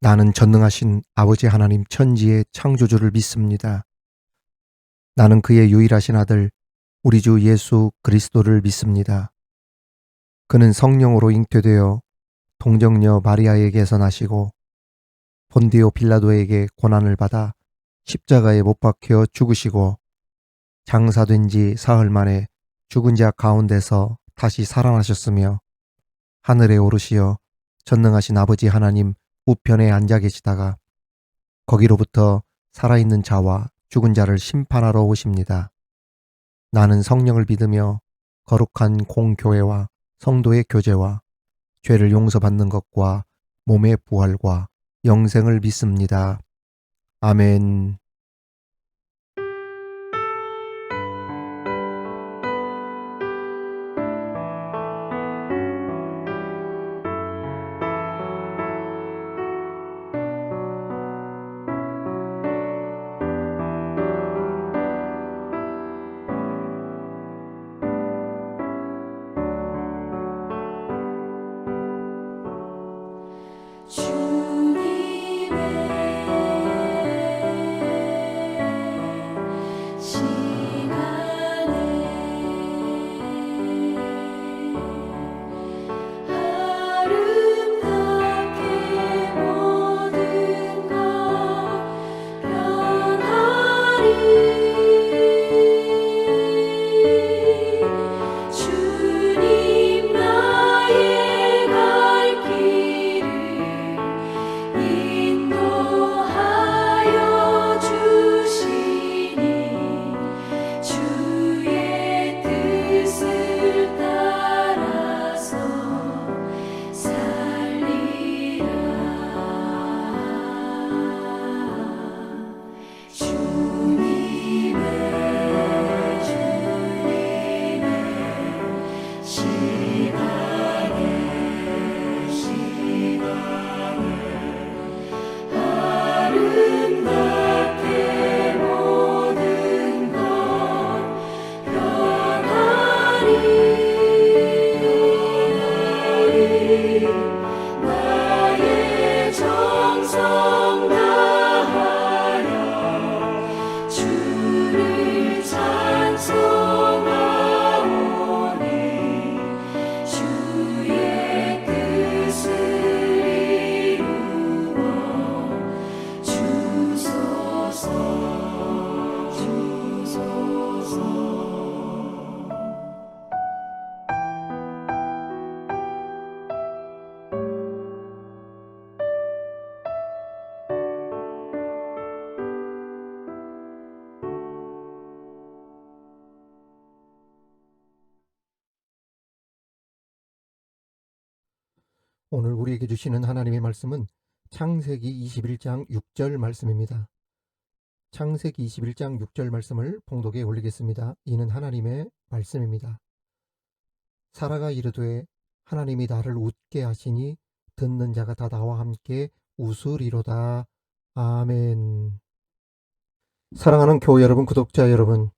나는 전능하신 아버지 하나님 천지의 창조주를 믿습니다. 나는 그의 유일하신 아들 우리 주 예수 그리스도를 믿습니다. 그는 성령으로 잉태되어 동정녀 마리아에게서 나시고 본디오 빌라도에게 고난을 받아 십자가에 못 박혀 죽으시고 장사된 지 사흘 만에 죽은 자 가운데서 다시 살아나셨으며 하늘에 오르시어 전능하신 아버지 하나님 우편에 앉아 계시다가 거기로부터 살아있는 자와 죽은 자를 심판하러 오십니다. 나는 성령을 믿으며 거룩한 공교회와 성도의 교제와 죄를 용서받는 것과 몸의 부활과 영생을 믿습니다. 아멘. 나의 정성 다하여 주를 찬송하오니 주의 뜻을 이루어 주소서. 오늘 우리에게 주시는 하나님의 말씀은 창세기 21장 6절 말씀입니다. 창세기 21장 6절 말씀을 봉독에 올리겠습니다. 이는 하나님의 말씀입니다. 사라가 이르되 하나님이 나를 웃게 하시니 듣는 자가 다 나와 함께 웃으리로다. 아멘. 사랑하는 교회 여러분, 구독자 여러분,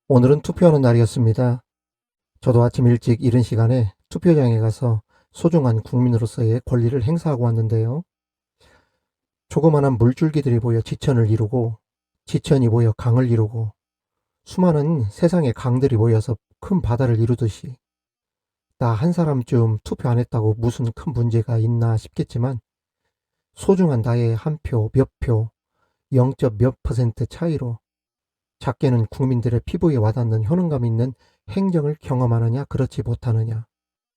오늘은 투표하는 날이었습니다. 저도 아침 일찍 이른 시간에 투표장에 가서 소중한 국민으로서의 권리를 행사하고 왔는데요. 조그마한 물줄기들이 보여 지천을 이루고 지천이 보여 강을 이루고 수많은 세상의 강들이 모여서 큰 바다를 이루듯이 나 한 사람쯤 투표 안 했다고 무슨 큰 문제가 있나 싶겠지만 소중한 나의 한 표, 몇 표, 0. 몇 % 차이로 작게는 국민들의 피부에 와닿는 효능감 있는 행정을 경험하느냐 그렇지 못하느냐,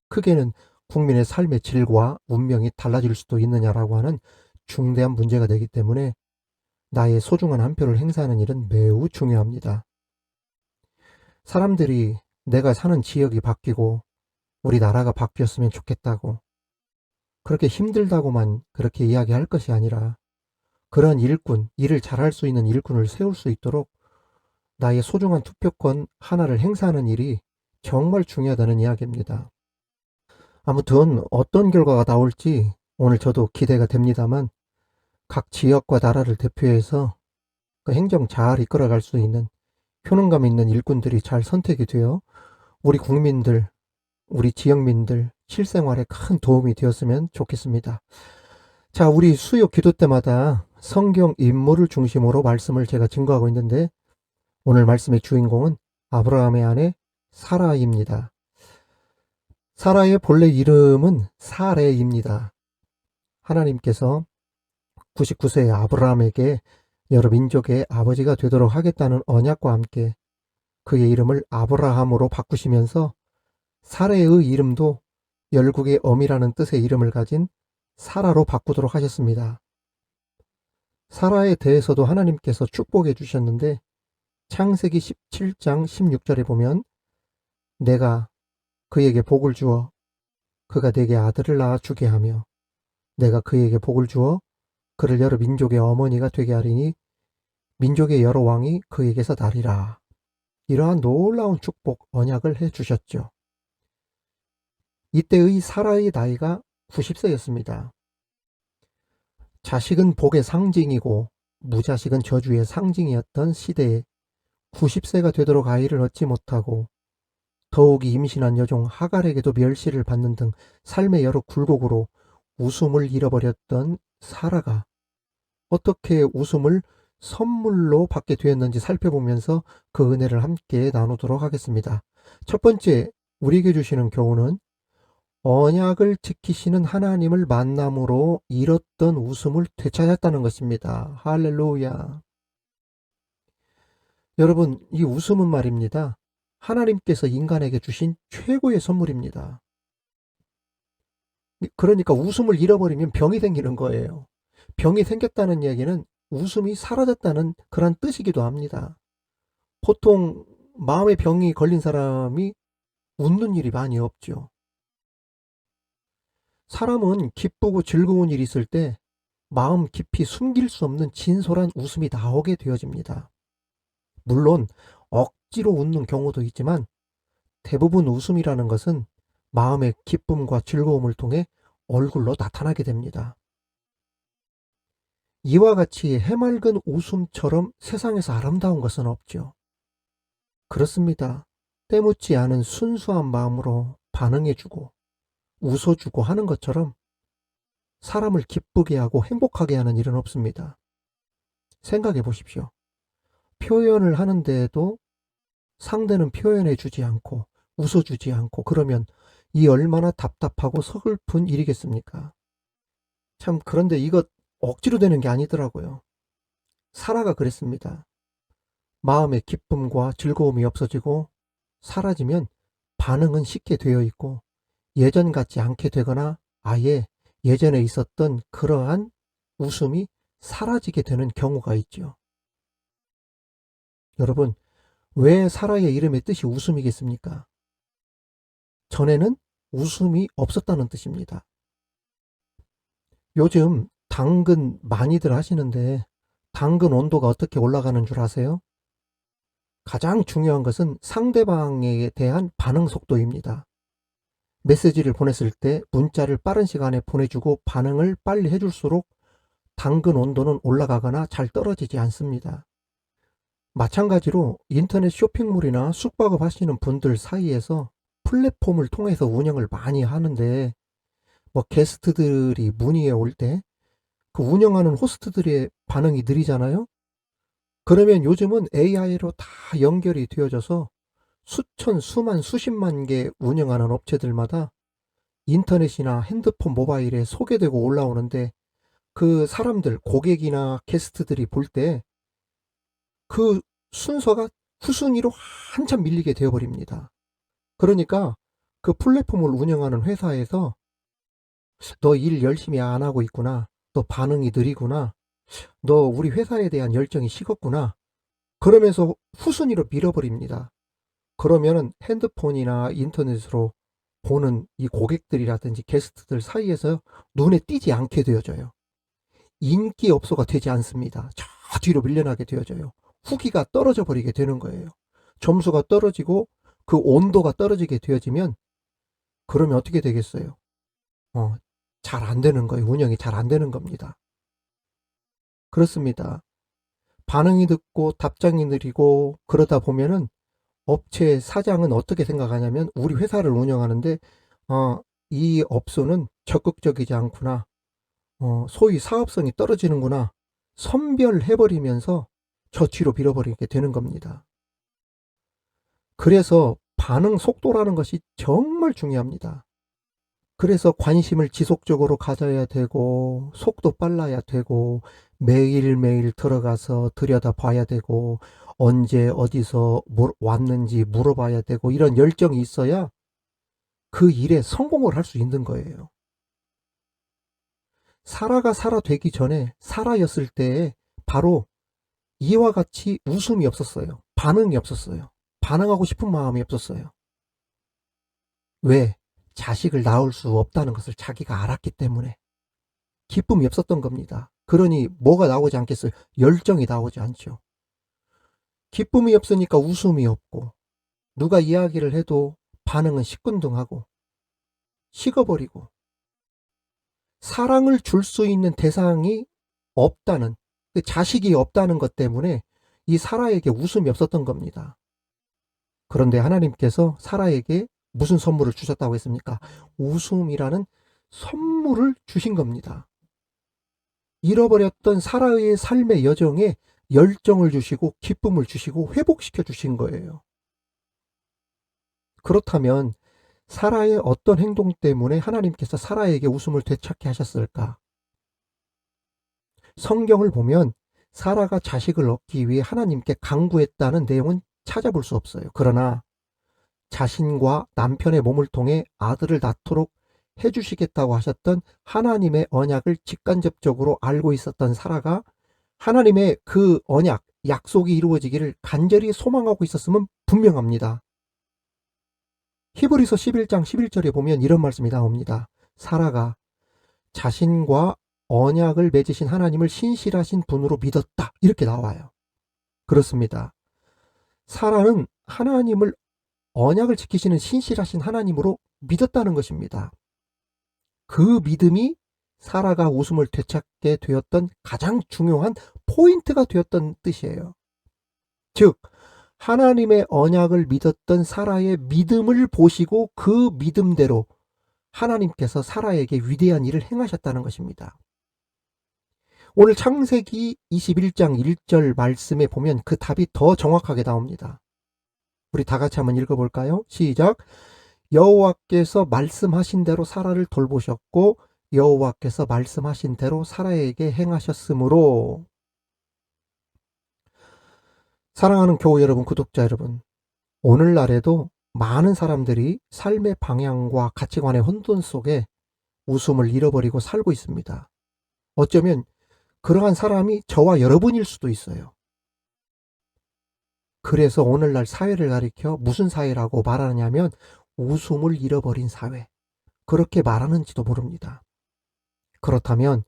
크게는 국민의 삶의 질과 운명이 달라질 수도 있느냐라고 하는 중대한 문제가 되기 때문에 나의 소중한 한 표를 행사하는 일은 매우 중요합니다. 사람들이 내가 사는 지역이 바뀌고 우리나라가 바뀌었으면 좋겠다고, 그렇게 힘들다고만 그렇게 이야기할 것이 아니라 그런 일꾼, 일을 잘할 수 있는 일꾼을 세울 수 있도록 나의 소중한 투표권 하나를 행사하는 일이 정말 중요하다는 이야기입니다. 아무튼 어떤 결과가 나올지 오늘 저도 기대가 됩니다만 각 지역과 나라를 대표해서 그 행정 잘 이끌어갈 수 있는 효능감 있는 일꾼들이 잘 선택이 되어 우리 국민들, 우리 지역민들 실생활에 큰 도움이 되었으면 좋겠습니다. 자, 우리 수요 기도 때마다 성경 인물을 중심으로 말씀을 제가 증거하고 있는데 오늘 말씀의 주인공은 아브라함의 아내 사라입니다. 사라의 본래 이름은 사레입니다. 하나님께서 99세의 아브라함에게 여러 민족의 아버지가 되도록 하겠다는 언약과 함께 그의 이름을 아브라함으로 바꾸시면서 사레의 이름도 열국의 어미라는 뜻의 이름을 가진 사라로 바꾸도록 하셨습니다. 사라에 대해서도 하나님께서 축복해 주셨는데 창세기 17장 16절에 보면 내가 그에게 복을 주어 그가 내게 아들을 낳아 주게 하며 내가 그에게 복을 주어 그를 여러 민족의 어머니가 되게 하리니 민족의 여러 왕이 그에게서 나리라. 이러한 놀라운 축복 언약을 해 주셨죠. 이때의 사라의 나이가 90세였습니다. 자식은 복의 상징이고 무자식은 저주의 상징이었던 시대에 90세가 되도록 아이를 얻지 못하고 더욱이 임신한 여종 하갈에게도 멸시를 받는 등 삶의 여러 굴곡으로 웃음을 잃어버렸던 사라가 어떻게 웃음을 선물로 받게 되었는지 살펴보면서 그 은혜를 함께 나누도록 하겠습니다. 첫 번째, 우리에게 주시는 교훈은 언약을 지키시는 하나님을 만남으로 잃었던 웃음을 되찾았다는 것입니다. 할렐루야. 여러분, 이 웃음은 말입니다. 하나님께서 인간에게 주신 최고의 선물입니다. 그러니까 웃음을 잃어버리면 병이 생기는 거예요. 병이 생겼다는 이야기는 웃음이 사라졌다는 그런 뜻이기도 합니다. 보통 마음의 병이 걸린 사람이 웃는 일이 많이 없죠. 사람은 기쁘고 즐거운 일이 있을 때 마음 깊이 숨길 수 없는 진솔한 웃음이 나오게 되어집니다. 물론 억지로 웃는 경우도 있지만 대부분 웃음이라는 것은 마음의 기쁨과 즐거움을 통해 얼굴로 나타나게 됩니다. 이와 같이 해맑은 웃음처럼 세상에서 아름다운 것은 없죠. 그렇습니다. 때묻지 않은 순수한 마음으로 반응해주고 웃어주고 하는 것처럼 사람을 기쁘게 하고 행복하게 하는 일은 없습니다. 생각해 보십시오. 표현을 하는데도 상대는 표현해 주지 않고 웃어주지 않고 그러면 이 얼마나 답답하고 서글픈 일이겠습니까? 참, 그런데 이것 억지로 되는 게 아니더라고요. 사라가 그랬습니다. 마음의 기쁨과 즐거움이 없어지고 사라지면 반응은 쉽게 되어 있고 예전 같지 않게 되거나 아예 예전에 있었던 그러한 웃음이 사라지게 되는 경우가 있죠. 여러분, 왜 사라의 이름의 뜻이 웃음이겠습니까? 전에는 웃음이 없었다는 뜻입니다. 요즘 당근 많이들 하시는데 당근 온도가 어떻게 올라가는 줄 아세요? 가장 중요한 것은 상대방에 대한 반응 속도입니다. 메시지를 보냈을 때 문자를 빠른 시간에 보내주고 반응을 빨리 해줄수록 당근 온도는 올라가거나 잘 떨어지지 않습니다. 마찬가지로 인터넷 쇼핑몰이나 숙박업 하시는 분들 사이에서 플랫폼을 통해서 운영을 많이 하는데 게스트들이 문의해 올 때 그 운영하는 호스트들의 반응이 느리잖아요. 그러면 요즘은 AI로 다 연결이 되어져서 수천, 수만, 수십만 개 운영하는 업체들마다 인터넷이나 핸드폰, 모바일에 소개되고 올라오는데 그 사람들, 고객이나 게스트들이 볼 때 그 순서가 후순위로 한참 밀리게 되어버립니다. 그러니까 그 플랫폼을 운영하는 회사에서 너 일 열심히 안 하고 있구나. 너 반응이 느리구나. 너 우리 회사에 대한 열정이 식었구나. 그러면서 후순위로 밀어버립니다. 그러면은 핸드폰이나 인터넷으로 보는 이 고객들이라든지 게스트들 사이에서 눈에 띄지 않게 되어져요. 인기 업소가 되지 않습니다. 저 뒤로 밀려나게 되어져요. 후기가 떨어져 버리게 되는 거예요. 점수가 떨어지고 그 온도가 떨어지게 되어지면 그러면 어떻게 되겠어요? 잘 안 되는 거예요. 운영이 잘 안 되는 겁니다. 그렇습니다. 반응이 늦고 답장이 느리고 그러다 보면은 업체 사장은 어떻게 생각하냐면 우리 회사를 운영하는데 이 업소는 적극적이지 않구나. 소위 사업성이 떨어지는구나 선별해버리면서 저 뒤로 밀어버리게 되는 겁니다. 그래서 반응 속도라는 것이 정말 중요합니다. 그래서 관심을 지속적으로 가져야 되고 속도 빨라야 되고 매일매일 들어가서 들여다봐야 되고 언제 어디서 왔는지 물어봐야 되고 이런 열정이 있어야 그 일에 성공을 할 수 있는 거예요. 사라가 사라 되기 전에 사라였을 때에 바로 이와 같이 웃음이 없었어요. 반응이 없었어요. 반응하고 싶은 마음이 없었어요. 왜? 자식을 낳을 수 없다는 것을 자기가 알았기 때문에 기쁨이 없었던 겁니다. 그러니 뭐가 나오지 않겠어요? 열정이 나오지 않죠. 기쁨이 없으니까 웃음이 없고 누가 이야기를 해도 반응은 시큰둥하고 식어버리고 사랑을 줄 수 있는 대상이 없다는, 그 자식이 없다는 것 때문에 이 사라에게 웃음이 없었던 겁니다. 그런데 하나님께서 사라에게 무슨 선물을 주셨다고 했습니까? 웃음이라는 선물을 주신 겁니다. 잃어버렸던 사라의 삶의 여정에 열정을 주시고 기쁨을 주시고 회복시켜 주신 거예요. 그렇다면 사라의 어떤 행동 때문에 하나님께서 사라에게 웃음을 되찾게 하셨을까? 성경을 보면 사라가 자식을 얻기 위해 하나님께 간구했다는 내용은 찾아볼 수 없어요. 그러나 자신과 남편의 몸을 통해 아들을 낳도록 해주시겠다고 하셨던 하나님의 언약을 직간접적으로 알고 있었던 사라가 하나님의 그 언약, 약속이 이루어지기를 간절히 소망하고 있었음은 분명합니다. 히브리서 11장 11절에 보면 이런 말씀이 나옵니다. 사라가 자신과 언약을 맺으신 하나님을 신실하신 분으로 믿었다. 이렇게 나와요. 그렇습니다. 사라는 하나님을 언약을 지키시는 신실하신 하나님으로 믿었다는 것입니다. 그 믿음이 사라가 웃음을 되찾게 되었던 가장 중요한 포인트가 되었던 뜻이에요. 즉 하나님의 언약을 믿었던 사라의 믿음을 보시고 그 믿음대로 하나님께서 사라에게 위대한 일을 행하셨다는 것입니다. 오늘 창세기 21장 1절 말씀에 보면 그 답이 더 정확하게 나옵니다. 우리 다 같이 한번 읽어볼까요? 시작. 여호와께서 말씀하신 대로 사라를 돌보셨고 여호와께서 말씀하신 대로 사라에게 행하셨으므로. 사랑하는 교우 여러분, 구독자 여러분, 오늘날에도 많은 사람들이 삶의 방향과 가치관의 혼돈 속에 웃음을 잃어버리고 살고 있습니다. 어쩌면 그러한 사람이 저와 여러분일 수도 있어요. 그래서 오늘날 사회를 가리켜 무슨 사회라고 말하느냐면 웃음을 잃어버린 사회, 그렇게 말하는지도 모릅니다. 그렇다면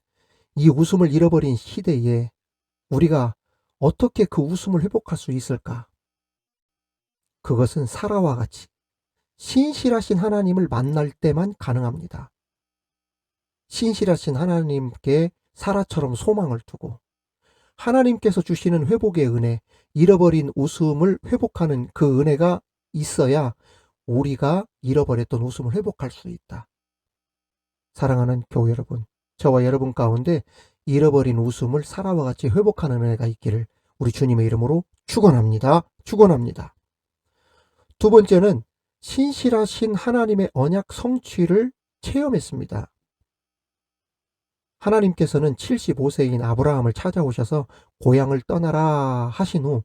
이 웃음을 잃어버린 시대에 우리가 어떻게 그 웃음을 회복할 수 있을까? 그것은 사라와 같이 신실하신 하나님을 만날 때만 가능합니다. 신실하신 하나님께 사라처럼 소망을 두고 하나님께서 주시는 회복의 은혜, 잃어버린 웃음을 회복하는 그 은혜가 있어야 우리가 잃어버렸던 웃음을 회복할 수 있다. 사랑하는 교우 여러분, 저와 여러분 가운데 잃어버린 웃음을 사라와 같이 회복하는 은혜가 있기를 우리 주님의 이름으로 축원합니다. 축원합니다. 두 번째는 신실하신 하나님의 언약 성취를 체험했습니다. 하나님께서는 75세인 아브라함을 찾아오셔서 고향을 떠나라 하신 후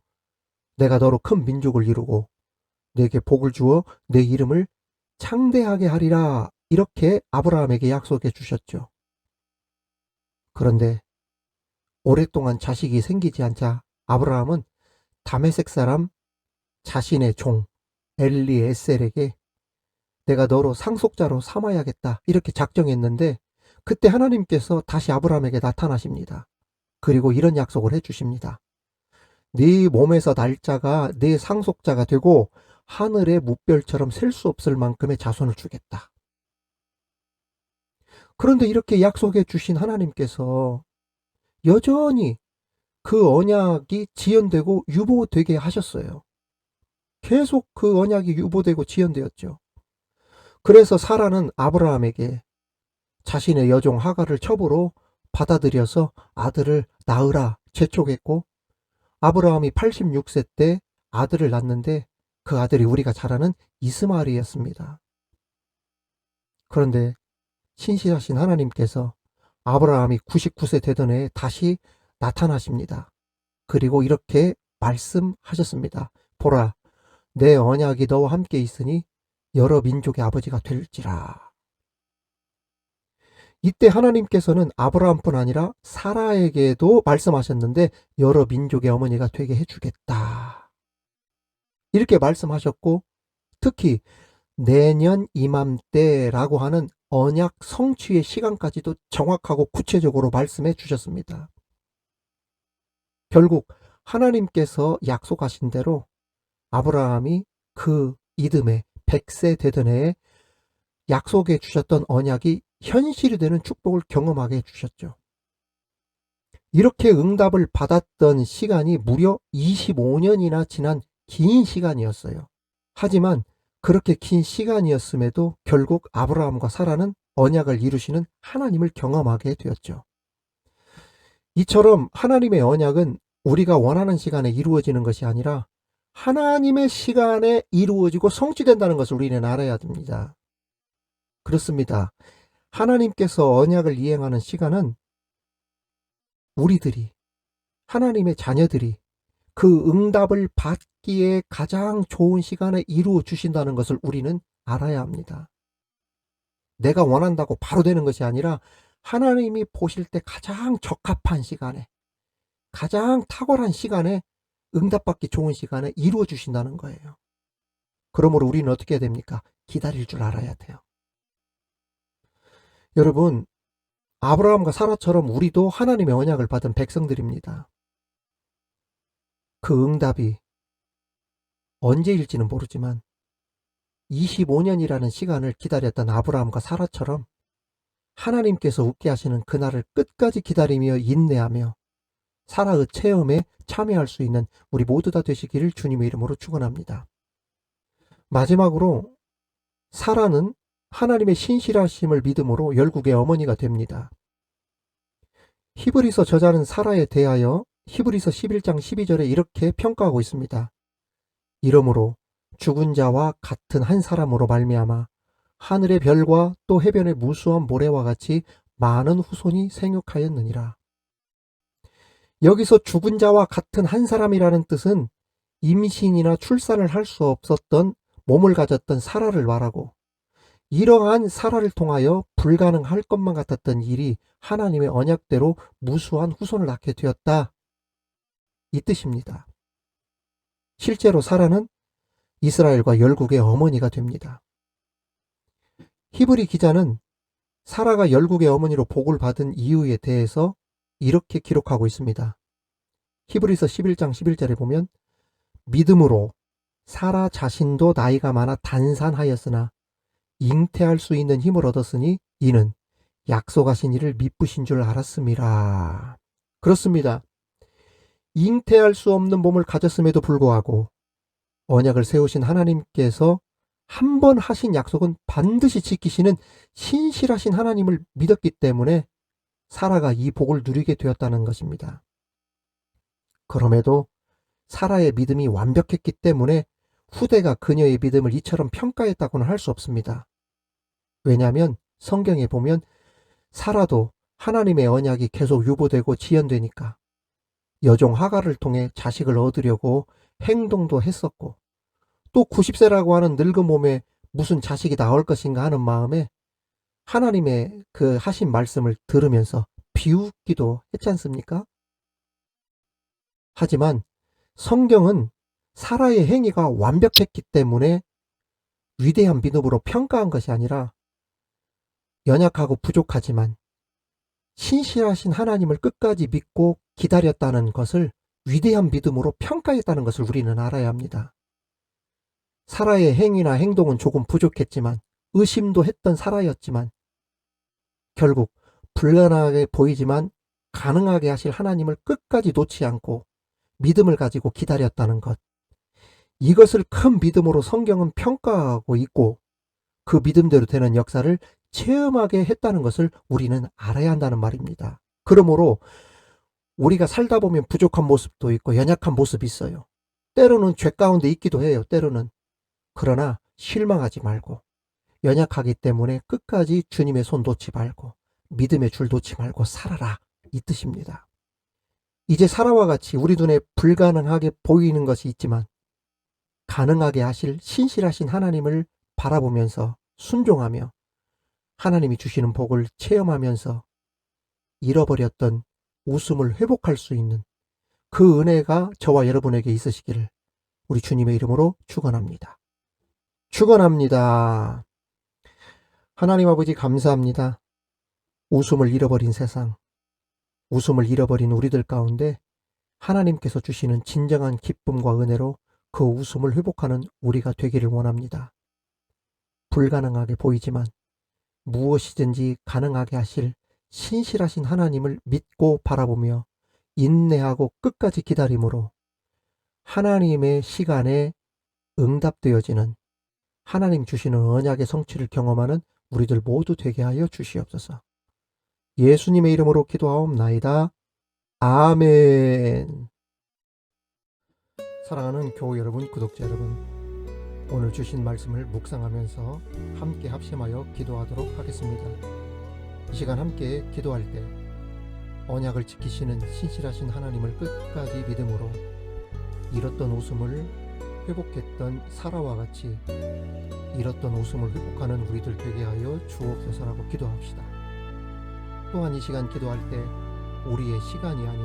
내가 너로 큰 민족을 이루고 내게 복을 주어 내 이름을 창대하게 하리라, 이렇게 아브라함에게 약속해 주셨죠. 그런데 오랫동안 자식이 생기지 않자 아브라함은 다메섹 사람 자신의 종 엘리에셀에게 내가 너로 상속자로 삼아야겠다, 이렇게 작정했는데 그때 하나님께서 다시 아브라함에게 나타나십니다. 그리고 이런 약속을 해주십니다. 네 몸에서 날짜가 네 상속자가 되고 하늘의 뭇별처럼 셀 수 없을 만큼의 자손을 주겠다. 그런데 이렇게 약속해 주신 하나님께서 여전히 그 언약이 지연되고 유보되게 하셨어요. 계속 그 언약이 유보되고 지연되었죠. 그래서 사라는 아브라함에게 자신의 여종 하갈을 첩으로 받아들여서 아들을 낳으라 재촉했고, 아브라함이 86세 때 아들을 낳는데 그 아들이 우리가 잘 아는 이스마엘이었습니다. 그런데 신실하신 하나님께서 아브라함이 99세 되던 해에 다시 나타나십니다. 그리고 이렇게 말씀하셨습니다. 보라, 내 언약이 너와 함께 있으니 여러 민족의 아버지가 될지라. 이때 하나님께서는 아브라함뿐 아니라 사라에게도 말씀하셨는데 여러 민족의 어머니가 되게 해주겠다. 이렇게 말씀하셨고, 특히 내년 이맘때라고 하는 언약 성취의 시간까지도 정확하고 구체적으로 말씀해 주셨습니다. 결국 하나님께서 약속하신 대로 아브라함이 그 이듬해 100세 되던 해에 약속해 주셨던 언약이 현실이 되는 축복을 경험하게 해주셨죠. 이렇게 응답을 받았던 시간이 무려 25년이나 지난 긴 시간이었어요. 하지만 그렇게 긴 시간이었음에도 결국 아브라함과 사라는 언약을 이루시는 하나님을 경험하게 되었죠. 이처럼 하나님의 언약은 우리가 원하는 시간에 이루어지는 것이 아니라 하나님의 시간에 이루어지고 성취된다는 것을 우리는 알아야 됩니다. 그렇습니다. 하나님께서 언약을 이행하는 시간은 우리들이, 하나님의 자녀들이 그 응답을 받기에 가장 좋은 시간에 이루어 주신다는 것을 우리는 알아야 합니다. 내가 원한다고 바로 되는 것이 아니라 하나님이 보실 때 가장 적합한 시간에, 가장 탁월한 시간에, 응답받기 좋은 시간에 이루어 주신다는 거예요. 그러므로 우리는 어떻게 해야 됩니까? 기다릴 줄 알아야 돼요. 여러분, 아브라함과 사라처럼 우리도 하나님의 언약을 받은 백성들입니다. 그 응답이 언제일지는 모르지만 25년이라는 시간을 기다렸던 아브라함과 사라처럼 하나님께서 웃게 하시는 그날을 끝까지 기다리며 인내하며 사라의 체험에 참여할 수 있는 우리 모두 다 되시기를 주님의 이름으로 축원합니다. 마지막으로 사라는 하나님의 신실하심을 믿음으로 열국의 어머니가 됩니다. 히브리서 저자는 사라에 대하여 히브리서 11장 12절에 이렇게 평가하고 있습니다. 이러므로 죽은 자와 같은 한 사람으로 말미암아 하늘의 별과 또 해변의 무수한 모래와 같이 많은 후손이 생육하였느니라. 여기서 죽은 자와 같은 한 사람이라는 뜻은 임신이나 출산을 할 수 없었던 몸을 가졌던 사라를 말하고, 이러한 사라를 통하여 불가능할 것만 같았던 일이 하나님의 언약대로 무수한 후손을 낳게 되었다, 이 뜻입니다. 실제로 사라는 이스라엘과 열국의 어머니가 됩니다. 히브리 기자는 사라가 열국의 어머니로 복을 받은 이유에 대해서 이렇게 기록하고 있습니다. 히브리서 11장 11절에 보면 믿음으로 사라 자신도 나이가 많아 단산하였으나 잉태할 수 있는 힘을 얻었으니 이는 약속하신 이를 미쁘신 줄 알았음이라. 그렇습니다. 잉태할 수 없는 몸을 가졌음에도 불구하고 언약을 세우신 하나님께서 한 번 하신 약속은 반드시 지키시는 신실하신 하나님을 믿었기 때문에 사라가 이 복을 누리게 되었다는 것입니다. 그럼에도 사라의 믿음이 완벽했기 때문에 후대가 그녀의 믿음을 이처럼 평가했다고는 할 수 없습니다. 왜냐하면 성경에 보면 사라도 하나님의 언약이 계속 유보되고 지연되니까 여종 하갈을 통해 자식을 얻으려고 행동도 했었고, 또 90세라고 하는 늙은 몸에 무슨 자식이 나올 것인가 하는 마음에 하나님의 그 하신 말씀을 들으면서 비웃기도 했지 않습니까? 하지만 성경은 사라의 행위가 완벽했기 때문에 위대한 믿음으로 평가한 것이 아니라 연약하고 부족하지만 신실하신 하나님을 끝까지 믿고 기다렸다는 것을 위대한 믿음으로 평가했다는 것을 우리는 알아야 합니다. 사라의 행위나 행동은 조금 부족했지만, 의심도 했던 사라였지만 결국 불가능하게 보이지만 가능하게 하실 하나님을 끝까지 놓지 않고 믿음을 가지고 기다렸다는 것, 이것을 큰 믿음으로 성경은 평가하고 있고 그 믿음대로 되는 역사를 체험하게 했다는 것을 우리는 알아야 한다는 말입니다. 그러므로 우리가 살다 보면 부족한 모습도 있고 연약한 모습이 있어요. 때로는 죄 가운데 있기도 해요. 때로는. 그러나 실망하지 말고 연약하기 때문에 끝까지 주님의 손 놓지 말고 믿음의 줄 놓지 말고 살아라, 이 뜻입니다. 이제 사라와 같이 우리 눈에 불가능하게 보이는 것이 있지만 가능하게 하실 신실하신 하나님을 바라보면서 순종하며 하나님이 주시는 복을 체험하면서 잃어버렸던 웃음을 회복할 수 있는 그 은혜가 저와 여러분에게 있으시기를 우리 주님의 이름으로 축원합니다. 축원합니다. 하나님 아버지 감사합니다. 웃음을 잃어버린 세상, 웃음을 잃어버린 우리들 가운데 하나님께서 주시는 진정한 기쁨과 은혜로 그 웃음을 회복하는 우리가 되기를 원합니다. 불가능하게 보이지만 무엇이든지 가능하게 하실 신실하신 하나님을 믿고 바라보며 인내하고 끝까지 기다림으로 하나님의 시간에 응답되어지는 하나님 주시는 언약의 성취를 경험하는 우리들 모두 되게 하여 주시옵소서. 예수님의 이름으로 기도하옵나이다. 아멘. 사랑하는 교우 여러분, 구독자 여러분, 오늘 주신 말씀을 묵상하면서 함께 합심하여 기도하도록 하겠습니다. 이 시간 함께 기도할 때 언약을 지키시는 신실하신 하나님을 끝까지 믿음으로 잃었던 웃음을 회복했던 사라와 같이 잃었던 웃음을 회복하는 우리들 되게 하여 주옵소서라고 기도합시다. 또한 이 시간 기도할 때 우리의 시간이 아닌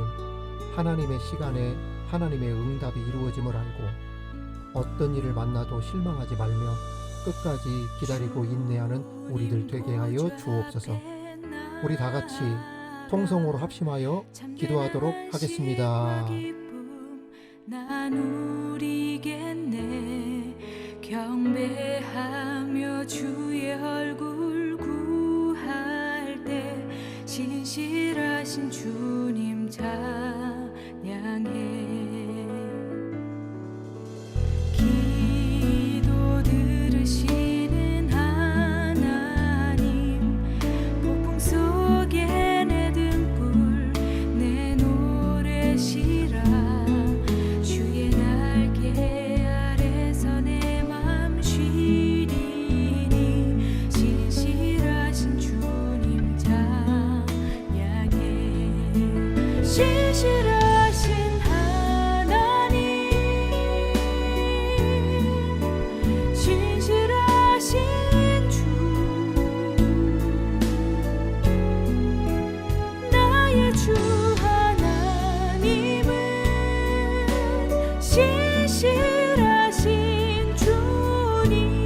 하나님의 시간에 하나님의 응답이 이루어짐을 알고 어떤 일을 만나도 실망하지 말며 끝까지 기다리고 인내하는 우리들 되게 하여 주옵소서. 우리 다 같이 통성으로 합심하여 기도하도록 하겠습니다. 난 누리겠네. 경배하며 주의 얼굴 구할 때 신실하신 주님 찬양해. 기도 들으시는 하나님, 폭풍 속에 내 등불 내 노래시라. 주의 날개 아래서 내 맘 쉬리니 신실하신 주님 찬양해. 신실하신 하나님, 신실하신 주, 나의 주 하나님은 신실하신 주님.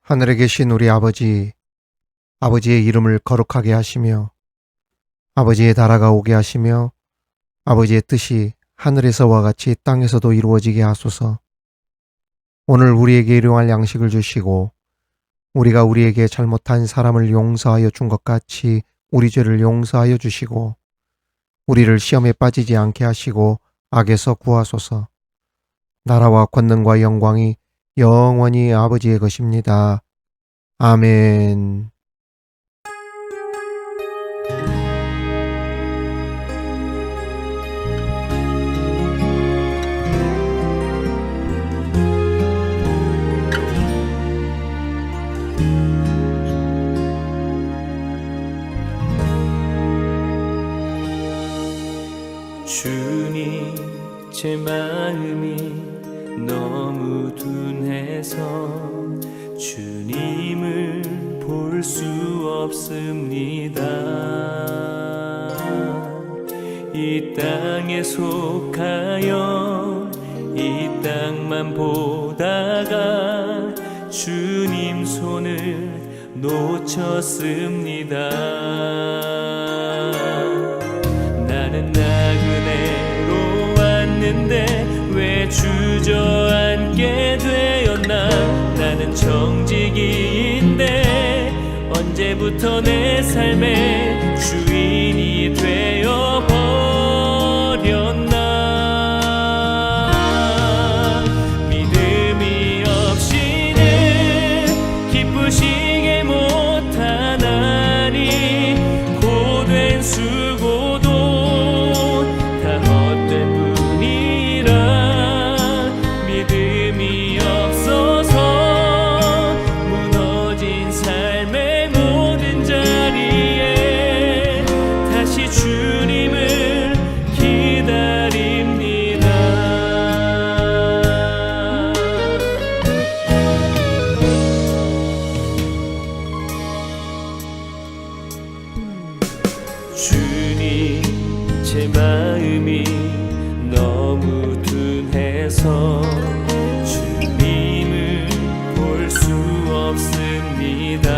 하늘에 계신 우리 아버지, 아버지의 이름을 거룩하게 하시며 아버지의 나라가 오게 하시며 아버지의 뜻이 하늘에서와 같이 땅에서도 이루어지게 하소서. 오늘 우리에게 일용할 양식을 주시고 우리가 우리에게 잘못한 사람을 용서하여 준 것 같이 우리 죄를 용서하여 주시고 우리를 시험에 빠지지 않게 하시고 악에서 구하소서. 나라와 권능과 영광이 영원히 아버지의 것입니다. 아멘. 주님, 제 마음이 너무 둔해서 주님을 볼 수 없습니다. 이 땅에 속하여 이 땅만 보다가 주님 손을 놓쳤습니다. 나는 나그네 나는 정직이인데 언제부터 내 삶의 주인이 되어 버렸나. 믿음이 없이는 기쁘시게 못하나니 고된 수고도 다 헛된 뿐이라. 믿음이 없어서 무너진 삶의 모든 자리에 다시 주님을 기다립니다. 주님, 제 마음이 너무 둔해서 주님을 볼 수 없습니다.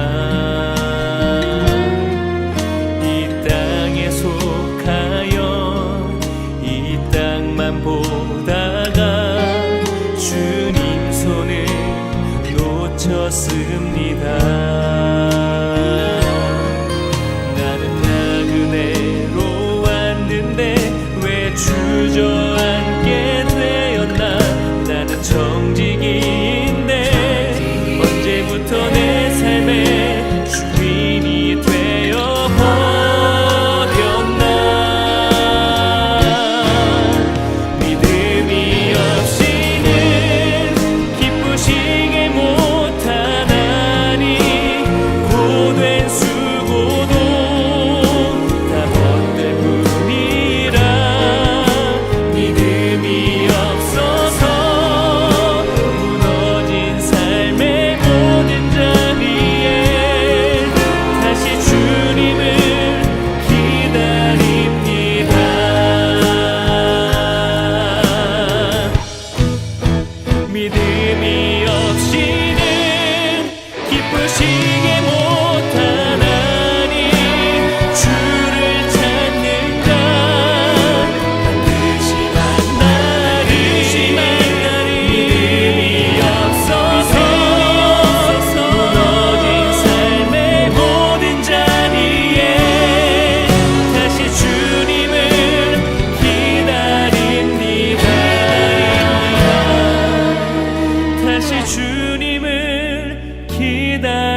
이 땅에 속하여 이 땅만 보다가 주님 손을 놓쳤습니다. 나는 나그네로 왔는데 왜 주저앉게 되었나. 나는 정직이인데 언제부터 내 삶의 주인이 되어 버렸나. 믿음이 없이는 기쁘시게 못하나니 고된 수고도 다 헛된 뿐이라. 믿음이 없어서 무너진 삶의 모든 자리에 다시 주님을 기다립니다. 믿음이 없이는 기쁘시게 못하나니 주를 찾는가. 반드시 만나리. 믿음이 없어서 무너진 삶의 모든 자리에 다시 주님을 기다립니다. 다시 주님을 기다립니다.